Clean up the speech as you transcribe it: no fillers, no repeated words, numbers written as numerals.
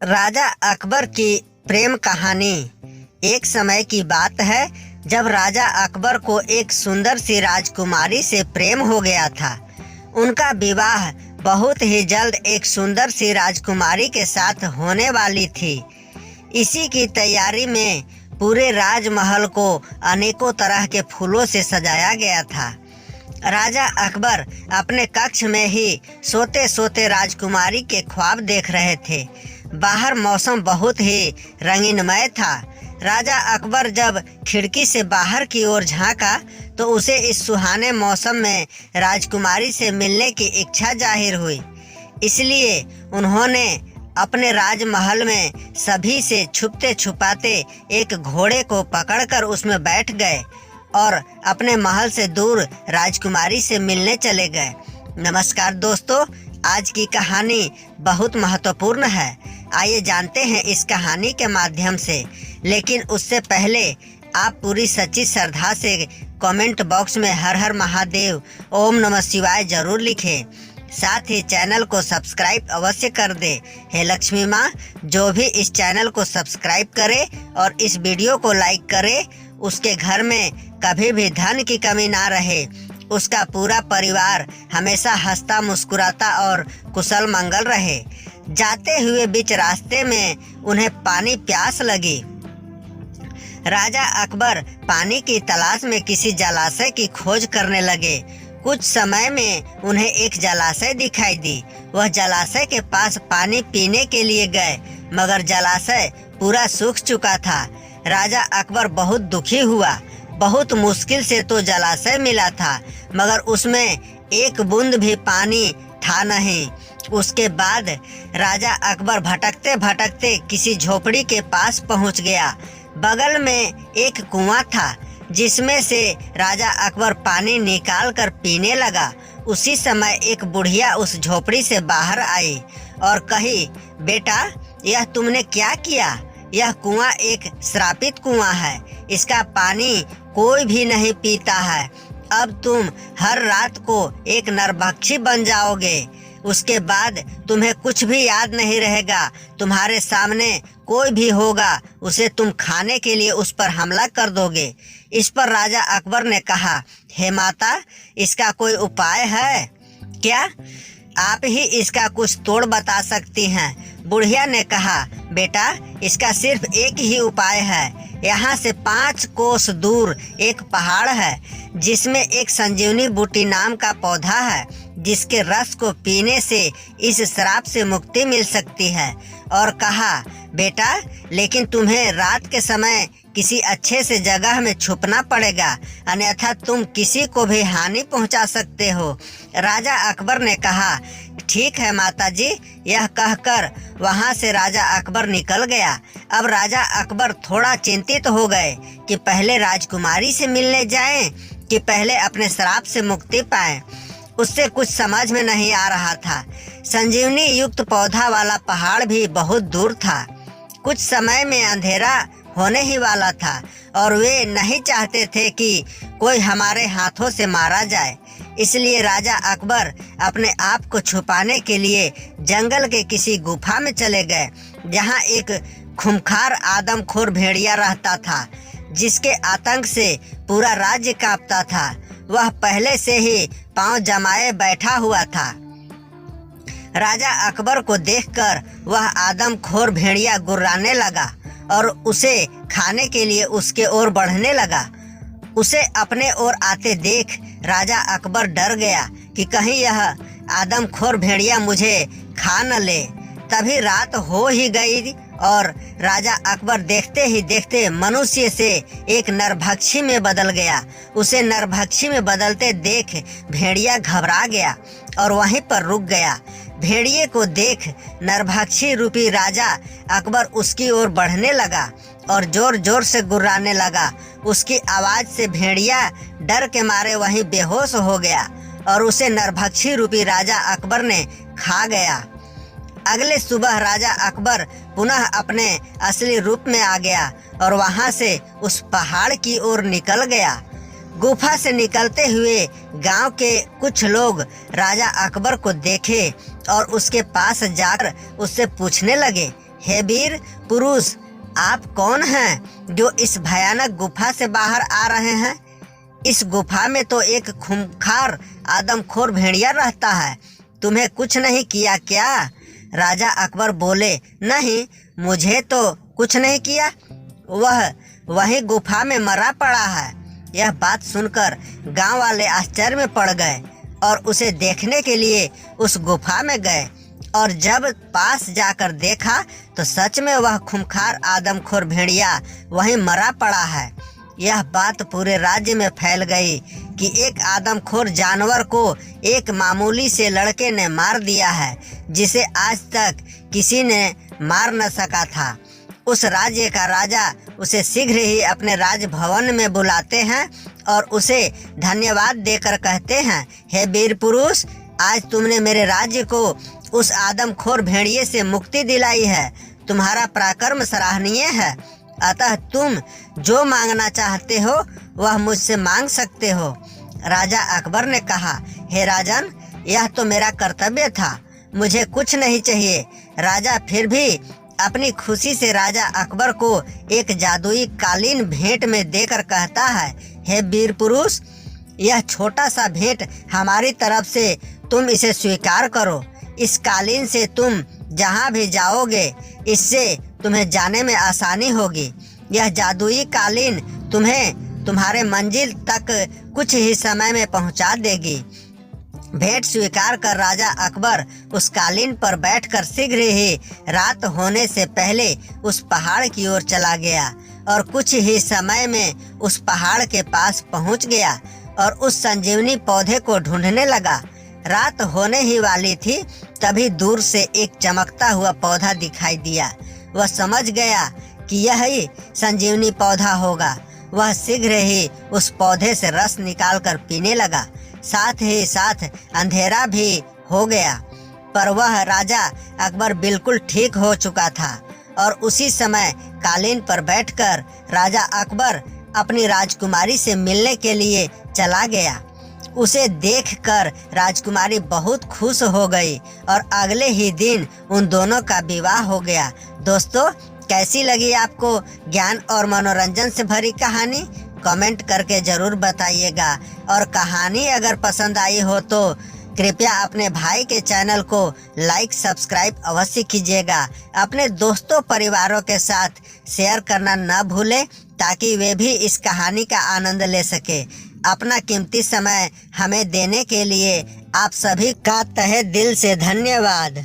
राजा अकबर की प्रेम कहानी। एक समय की बात है जब राजा अकबर को एक सुंदर सी राजकुमारी से प्रेम हो गया था। उनका विवाह बहुत ही जल्द एक सुंदर सी राजकुमारी के साथ होने वाली थी। इसी की तैयारी में पूरे राजमहल को अनेकों तरह के फूलों से सजाया गया था। राजा अकबर अपने कक्ष में ही सोते सोते राजकुमारी के ख्वाब देख रहे थे। बाहर मौसम बहुत ही रंगीनमय था। राजा अकबर जब खिड़की से बाहर की ओर झांका तो उसे इस सुहाने मौसम में राजकुमारी से मिलने की इच्छा जाहिर हुई। इसलिए उन्होंने अपने राजमहल में सभी से छुपते छुपाते एक घोड़े को पकड़कर उसमें बैठ गए और अपने महल से दूर राजकुमारी से मिलने चले गए। नमस्कार दोस्तों, आज की कहानी बहुत महत्वपूर्ण है। आइए जानते हैं इस कहानी के माध्यम से। लेकिन उससे पहले आप पूरी सच्ची श्रद्धा से कमेंट बॉक्स में हर हर महादेव, ओम नमः शिवाय जरूर लिखें। साथ ही चैनल को सब्सक्राइब अवश्य कर दे। हे लक्ष्मी माँ, जो भी इस चैनल को सब्सक्राइब करे और इस वीडियो को लाइक करे, उसके घर में कभी भी धन की कमी ना रहे। उसका पूरा परिवार हमेशा हंसता मुस्कुराता और कुशल मंगल रहे। जाते हुए बीच रास्ते में उन्हें पानी प्यास लगी। राजा अकबर पानी की तलाश में किसी जलाशय की खोज करने लगे। कुछ समय में उन्हें एक जलाशय दिखाई दी। वह जलाशय के पास पानी पीने के लिए गए, मगर जलाशय पूरा सूख चुका था। राजा अकबर बहुत दुखी हुआ। बहुत मुश्किल से तो जलाशय मिला था, मगर उसमें एक बूंद भी पानी था नहीं। उसके बाद राजा अकबर भटकते भटकते किसी झोपड़ी के पास पहुंच गया। बगल में एक कुआं था जिसमें से राजा अकबर पानी निकाल कर पीने लगा। उसी समय एक बुढ़िया उस झोपड़ी से बाहर आई और कही, बेटा, यह तुमने क्या किया? यह कुआं एक श्रापित कुआं है। इसका पानी कोई भी नहीं पीता है। अब तुम हर रात को एक नरभक्षी बन जाओगे। उसके बाद तुम्हें कुछ भी याद नहीं रहेगा। तुम्हारे सामने कोई भी होगा, उसे तुम खाने के लिए उस पर हमला कर दोगे। इस पर राजा अकबर ने कहा, हे माता, इसका कोई उपाय है क्या? आप ही इसका कुछ तोड़ बता सकती हैं। बुढ़िया ने कहा, बेटा, इसका सिर्फ एक ही उपाय है। यहाँ से 5 कोस दूर एक पहाड़ है जिसमें एक संजीवनी बूटी नाम का पौधा है, जिसके रस को पीने से इस श्राप से मुक्ति मिल सकती है। और कहा, बेटा, लेकिन तुम्हें रात के समय किसी अच्छे से जगह में छुपना पड़ेगा, अन्यथा तुम किसी को भी हानि पहुंचा सकते हो। राजा अकबर ने कहा, ठीक है माताजी। यह कहकर वहां से राजा अकबर निकल गया। अब राजा अकबर थोड़ा चिंतित हो गए कि पहले राजकुमारी से मिलने जाएं कि पहले अपने श्राप से मुक्ति पाएं। उससे कुछ समझ में नहीं आ रहा था। संजीवनी युक्त पौधा वाला पहाड़ भी बहुत दूर था। कुछ समय में अंधेरा होने ही वाला था और वे नहीं चाहते थे कि कोई हमारे हाथों से मारा जाए। इसलिए राजा अकबर अपने आप को छुपाने के लिए जंगल के किसी गुफा में चले गए, जहां एक खूंखार आदमखोर भेड़िया रहता था, जिसके आतंक से पूरा राज्य कांपता था। वह पहले से ही पांव जमाए बैठा हुआ था। राजा अकबर को देखकर वह आदमखोर भेड़िया गुर्राने लगा और उसे खाने के लिए उसके ओर बढ़ने लगा। उसे अपने ओर आते देख राजा अकबर डर गया कि कहीं यह आदमखोर भेड़िया मुझे खा न ले। तभी रात हो ही गई और राजा अकबर देखते ही देखते मनुष्य से एक नरभक्षी में बदल गया। उसे नरभक्षी में बदलते देख भेड़िया घबरा गया और वहीं पर रुक गया। भेड़िए को देख नरभक्षी रूपी राजा अकबर उसकी ओर बढ़ने लगा और जोर जोर से गुर्राने लगा। उसकी आवाज से भेड़िया डर के मारे वहीं बेहोश हो गया और उसे नरभक्षी रूपी राजा अकबर ने खा गया। अगले सुबह राजा अकबर पुनः अपने असली रूप में आ गया और वहां से उस पहाड़ की ओर निकल गया। गुफा से निकलते हुए गांव के कुछ लोग राजा अकबर को देखे और उसके पास जाकर उससे पूछने लगे, हे वीर पुरुष, आप कौन हैं जो इस भयानक गुफा से बाहर आ रहे हैं? इस गुफा में तो एक खूंखार आदमखोर भेड़िया रहता है, तुम्हें कुछ नहीं किया क्या? राजा अकबर बोले, नहीं, मुझे तो कुछ नहीं किया, वह वही गुफा में मरा पड़ा है। यह बात सुनकर गांव वाले आश्चर्य में पड़ गए और उसे देखने के लिए उस गुफा में गए, और जब पास जाकर देखा तो सच में वह खूंखार आदमखोर भेड़िया वहीं मरा पड़ा है। यह बात पूरे राज्य में फैल गई कि एक आदमखोर जानवर को एक मामूली से लड़के ने मार दिया है, जिसे आज तक किसी ने मार न सका था। उस राज्य का राजा उसे शीघ्र ही अपने राजभवन में बुलाते हैं और उसे धन्यवाद देकर कहते हैं, हे वीर पुरुष, आज तुमने मेरे राज्य को उस आदमखोर भेड़िए से मुक्ति दिलाई है। तुम्हारा पराक्रम सराहनीय है, अतः तुम जो मांगना चाहते हो वह मुझसे मांग सकते हो। राजा अकबर ने कहा, हे राजन, यह तो मेरा कर्तव्य था, मुझे कुछ नहीं चाहिए। राजा फिर भी अपनी खुशी से राजा अकबर को एक जादुई कालीन भेंट में देकर कहता है, हे वीर पुरुष, यह छोटा सा भेंट हमारी तरफ से, तुम इसे स्वीकार करो। इस कालीन से तुम जहाँ भी जाओगे, इससे तुम्हें जाने में आसानी होगी। यह जादुई कालीन तुम्हें तुम्हारे मंजिल तक कुछ ही समय में पहुँचा देगी। भेंट स्वीकार कर राजा अकबर उस कालीन पर बैठकर शीघ्र ही रात होने से पहले उस पहाड़ की ओर चला गया और कुछ ही समय में उस पहाड़ के पास पहुंच गया और उस संजीवनी पौधे को ढूंढने लगा। रात होने ही वाली थी, तभी दूर से एक चमकता हुआ पौधा दिखाई दिया। वह समझ गया कि यह ही संजीवनी पौधा होगा। वह शीघ्र ही उस पौधे से रस निकालकर पीने लगा। साथ ही साथ अंधेरा भी हो गया, पर वह राजा अकबर बिल्कुल ठीक हो चुका था और उसी समय कालीन पर बैठकर राजा अकबर अपनी राजकुमारी से मिलने के लिए चला गया। उसे देखकर राजकुमारी बहुत खुश हो गई और अगले ही दिन उन दोनों का विवाह हो गया। दोस्तों, कैसी लगी आपको ज्ञान और मनोरंजन से भरी कहानी? कमेंट करके ज़रूर बताइएगा, और कहानी अगर पसंद आई हो तो कृपया अपने भाई के चैनल को लाइक सब्सक्राइब अवश्य कीजिएगा। अपने दोस्तों परिवारों के साथ शेयर करना न भूलें, ताकि वे भी इस कहानी का आनंद ले सके। अपना कीमती समय हमें देने के लिए आप सभी का तहे दिल से धन्यवाद।